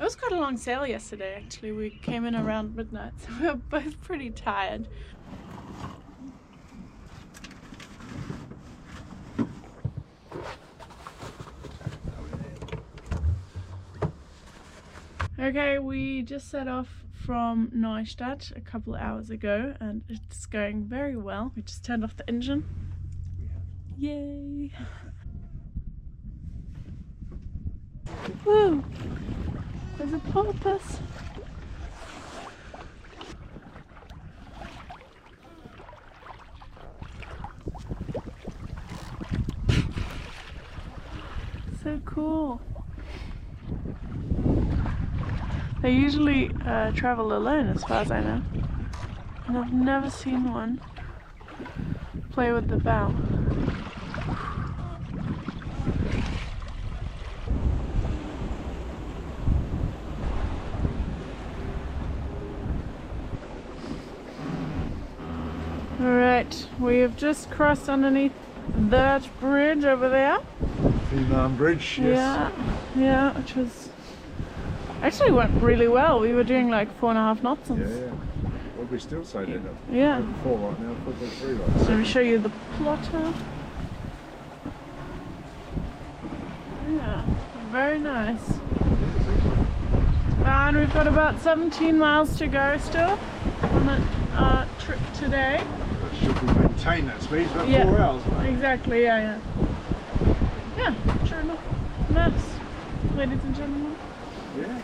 was quite a long sail yesterday actually. We came in around midnight, so we were both pretty tired. Okay, we just set off from Neustadt a couple hours ago and it's going very well. We just turned off the engine. Yay! Woo! There's a porpoise. So cool. They usually travel alone as far as I know. And I've never seen one play with the bow. Alright, we have just crossed underneath that bridge over there. Fehmarn Bridge, yes. Yeah, which was actually went really well. We were doing like 4.5 knots. Yeah. Well, we're still sailing up. Yeah. 4 right now, 4.3 right now. Let me show you the plotter. Yeah, very nice. And we've got about 17 miles to go still on our trip today. Should we maintain that speed? It's about 4 hours, mate. Exactly, yeah. Yeah, sure enough. Nice, ladies and gentlemen. Yeah.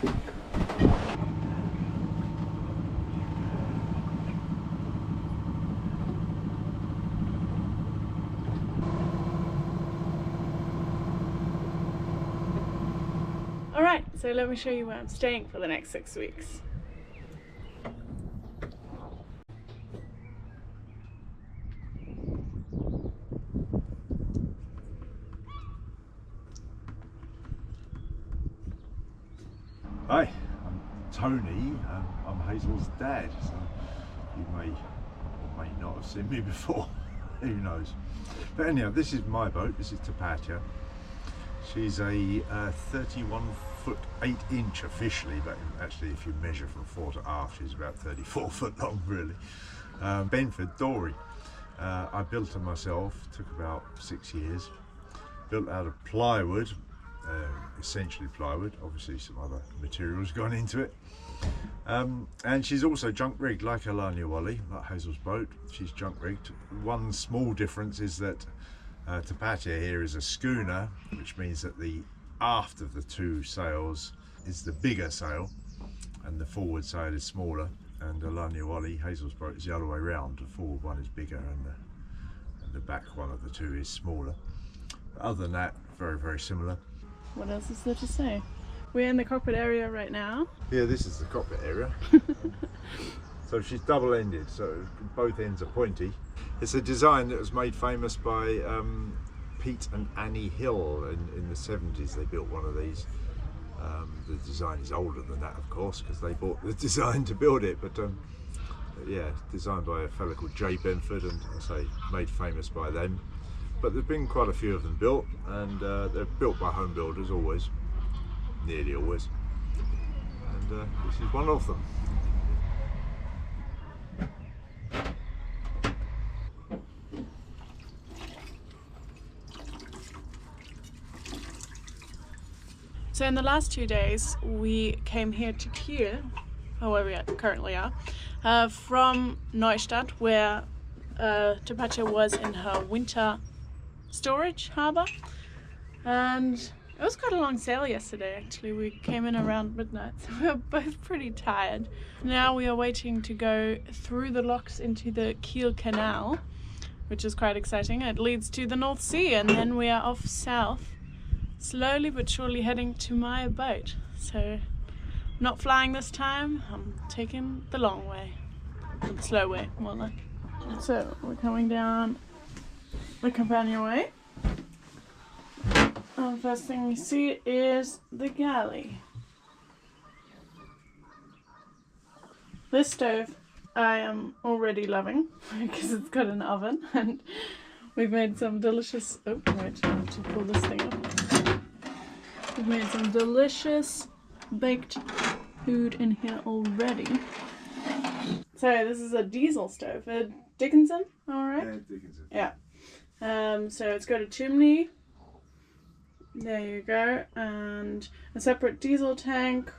Alright, so let me show you where I'm staying for the next 6 weeks. Hi, I'm Tony. I'm Hazel's dad. So you may or may not have seen me before. Who knows? But anyhow, this is my boat. This is Tapatya. She's a 31 foot 8 inch officially, but actually if you measure from fore to aft, she's about 34 foot long really. Benford Dory. I built her myself, took about 6 years. Built out of plywood, essentially plywood, obviously some other materials gone into it. And she's also junk rigged like Alanouwoly, like Hazel's boat. She's junk rigged. One small difference is that Tapatya here is a schooner, which means that the aft of the 2 sails is the bigger sail and the forward sail is smaller, and Alanouwoly, Hazel's boat, is the other way round. The forward one is bigger and the back one of the 2 is smaller. But other than that, very, very similar. What else is there to say? We're in the cockpit area right now. Yeah, this is the cockpit area. So she's double-ended, so both ends are pointy. It's a design that was made famous by Pete and Annie Hill in the 70s. They built one of these. The design is older than that, of course, because they bought the design to build it. But yeah, designed by a fellow called J. Benford, and I say made famous by them. But there's been quite a few of them built, and they're built by home builders always, nearly always. And this is one of them. So in the last 2 days we came here to Kiel, where we currently are, from Neustadt, where Tapatya was in her winter storage harbour, and it was quite a long sail yesterday actually. We came in around midnight, so we were both pretty tired. Now we are waiting to go through the locks into the Kiel Canal, which is quite exciting. It leads to the North Sea, and then we are off south, slowly but surely heading to my boat. So not flying this time, I'm taking the long way, or the slow way more like. So we're coming down the companionway. First thing we see is the galley. This stove I am already loving because it's got an oven, and we've made some delicious, oh wait, I have to pull this thing up. We've made some delicious baked food in here already. So this is a diesel stove, a Dickinson, alright? Yeah, Dickinson. Yeah. So it's got a chimney. There you go. And a separate diesel tank.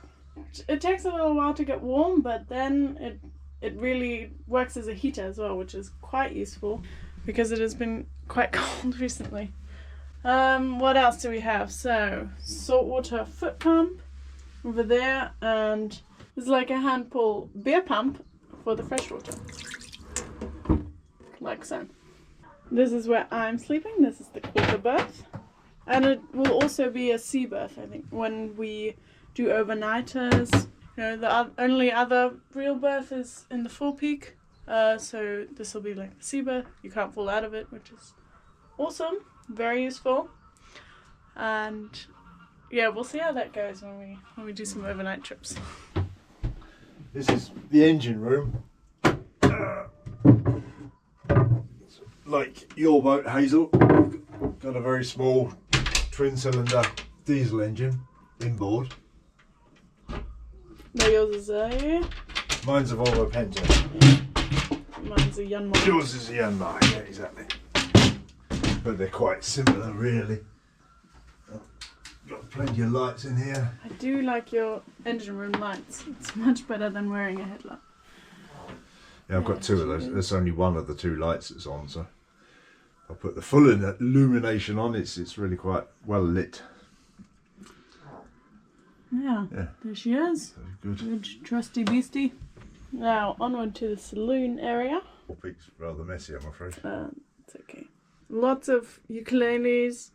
It takes a little while to get warm, but then it really works as a heater as well, which is quite useful because it has been quite cold recently. What else do we have? So, saltwater foot pump over there, and there's like a hand pull beer pump for the fresh water. Like so. This is where I'm sleeping. This is the quarter berth. And it will also be a sea berth, I think, when we do overnighters. You know, the only other real berth is in the forepeak. So this will be like the sea berth. You can't fall out of it, which is awesome. Very useful. And yeah, we'll see how that goes when we do some overnight trips. This is the engine room. Like your boat, Hazel, got a very small twin-cylinder diesel engine inboard. No, yours is a... Mine's a Volvo Penta. Mine's a Yanmar. Yours is a Yanmar, yeah, exactly. But they're quite similar, really. Got plenty of lights in here. I do like your engine room lights. It's much better than wearing a headlamp. Yeah, I've got two of those. There's only one of the two lights that's on, so I'll put the full illumination on. It's really quite well lit. Yeah, there she is. Good. Good trusty beastie. Now onward to the saloon area. The peak's rather messy, I'm afraid. It's okay. Lots of ukuleles,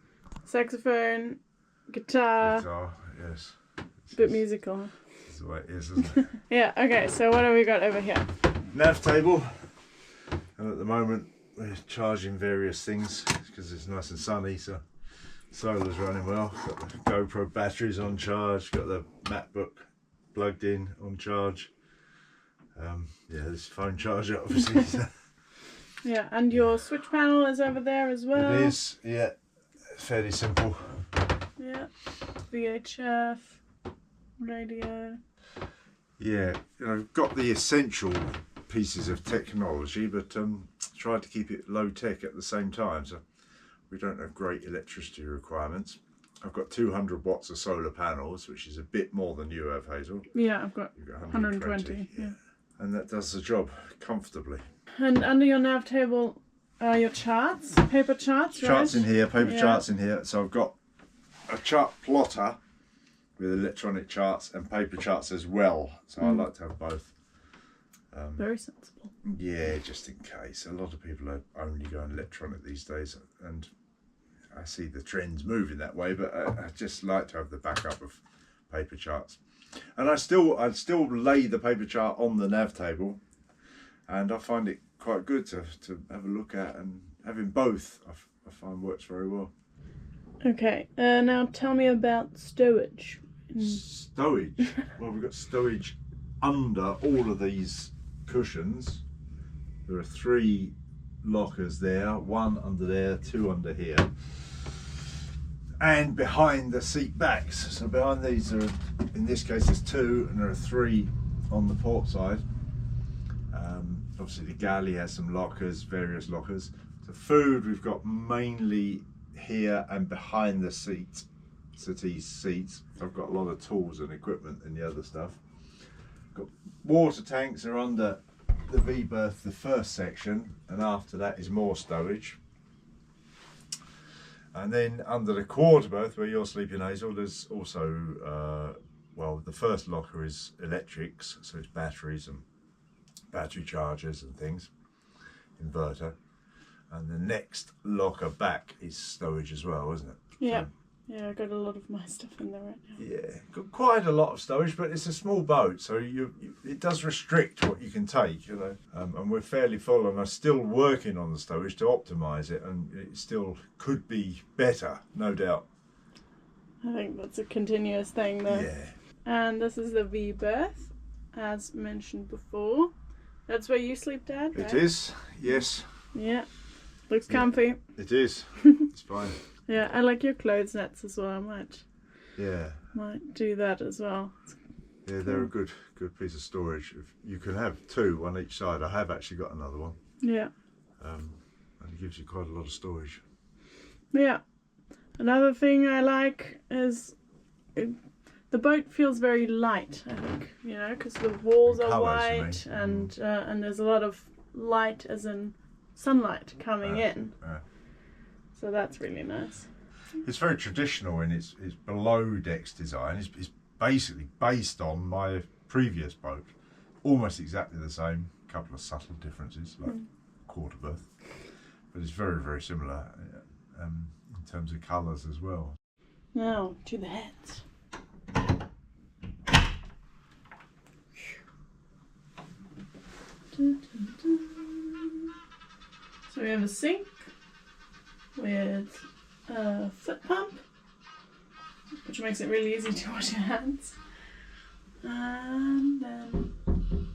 saxophone, guitar. Guitar, yes. Bit musical. This is the way it is, isn't it? Yeah, okay, so what have we got over here? Nav table. And at the moment we're charging various things because it's nice and sunny, so solar's running well. Got the GoPro batteries on charge, got the MacBook plugged in on charge. Yeah, this phone charger obviously. Yeah, and your switch panel is over there as well. It is, yeah, fairly simple. Yeah, VHF, radio. Yeah, you know, got the essential pieces of technology, but tried to keep it low tech at the same time, so we don't have great electricity requirements. I've got 200 watts of solar panels, which is a bit more than you have, Hazel. Yeah, I've got You've got 120. Yeah. And that does the job comfortably. And under your nav table are your charts, paper charts, right? Charts in here, paper charts in here. So I've got a chart plotter with electronic charts and paper charts as well. So I like to have both. Very sensible. Yeah, just in case. A lot of people are only going electronic these days, and I see the trends moving that way, but I just like to have the backup of paper charts. And I'd still lay the paper chart on the nav table, and I find it quite good to have a look at, and having both I find works very well. Okay, now tell me about stowage. Stowage? Well, we've got stowage under all of these cushions. There are 3 lockers there, 1 under there, 2 under here, and behind the seat backs. So behind these are, in this case there's 2, and there are 3 on the port side. Obviously the galley has some lockers, various lockers. The food we've got mainly here and behind the settees seats. I've got a lot of tools and equipment and the other stuff. Got water tanks are under the V berth, the first section, and after that is more stowage. And then under the quarter berth where you're sleeping, Hazel, there's also well, the first locker is electrics, so it's batteries and battery chargers and things, inverter, and the next locker back is stowage as well, isn't it? Yeah. So, yeah, I got a lot of my stuff in there right now. Yeah, got quite a lot of stowage, but it's a small boat, so it does restrict what you can take, you know. And we're fairly full, and I'm still working on the stowage to optimise it, and it still could be better, no doubt. I think that's a continuous thing, though. Yeah. And this is the V berth, as mentioned before. That's where you sleep, Dad, right? It is, yes. Yeah, looks comfy. It is. It's fine. Yeah, I like your clothes nets as well much. Yeah. Might do that as well. Yeah, they're a good piece of storage. You can have two on each side. I have actually got another one. Yeah. And it gives you quite a lot of storage. Yeah. Another thing I like is the boat feels very light, I think, you know, because the walls are white and there's a lot of light, as in sunlight, coming in. So that's really nice. It's very traditional in its below decks design. It's basically based on my previous boat, almost exactly the same. A couple of subtle differences, like quarter berth, but it's very, very similar in terms of colours as well. Now to the heads. So we have a sink with a foot pump, which makes it really easy to wash your hands. And then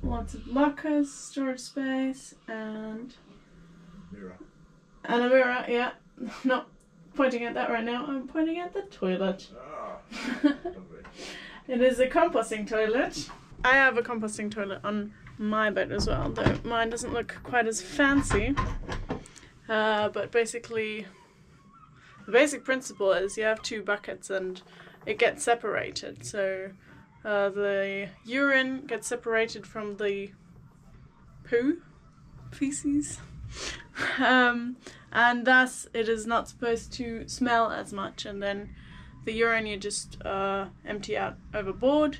lots of lockers, storage space, and a mirror, yeah. Not pointing at that right now, I'm pointing at the toilet. It is a composting toilet. I have a composting toilet on my boat as well, though mine doesn't look quite as fancy. But basically, the basic principle is you have two buckets and it gets separated. So the urine gets separated from the feces. And thus it is not supposed to smell as much, and then the urine you just empty out overboard,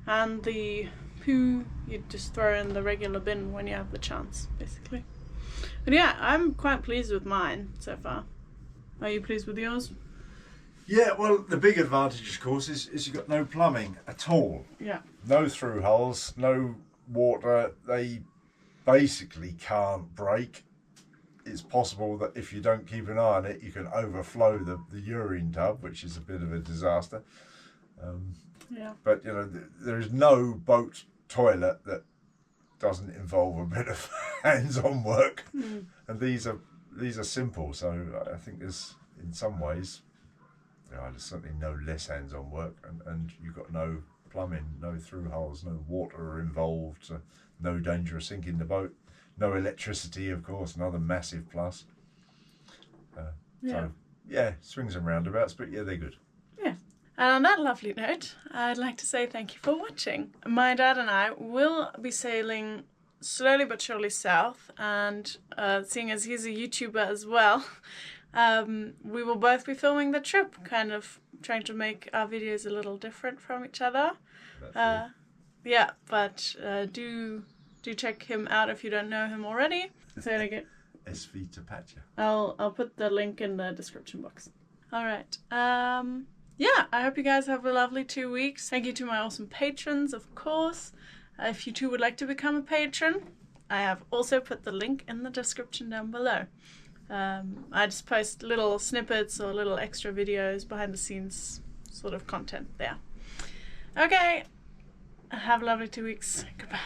and the poo you just throw in the regular bin when you have the chance, basically. But yeah, I'm quite pleased with mine so far. Are you pleased with yours? Yeah, well, the big advantage, of course, is you've got no plumbing at all. Yeah. No through holes, no water. They basically can't break. It's possible that if you don't keep an eye on it, you can overflow the urine tub, which is a bit of a disaster. Yeah. But, you know, there is no boat toilet that doesn't involve a bit of hands-on work. And these are simple, so I think there's, in some ways, you know, there's certainly no less hands-on work, and you've got no plumbing, no through holes, no water involved, so no danger of sinking the boat. No electricity, of course, another massive plus. So, yeah, swings and roundabouts, but yeah, they're good. Yeah. And on that lovely note, I'd like to say thank you for watching. My dad and I will be sailing slowly but surely south, and seeing as he's a YouTuber as well, we will both be filming the trip, kind of trying to make our videos a little different from each other. Yeah, but do check him out if you don't know him already. Say it again. SV to Patcha. I'll put the link in the description box. Alright. Yeah, I hope you guys have a lovely 2 weeks. Thank you to my awesome patrons, of course. If you too would like to become a patron, I have also put the link in the description down below. I just post little snippets or little extra videos, behind the scenes sort of content there. Okay. Have a lovely 2 weeks. Goodbye.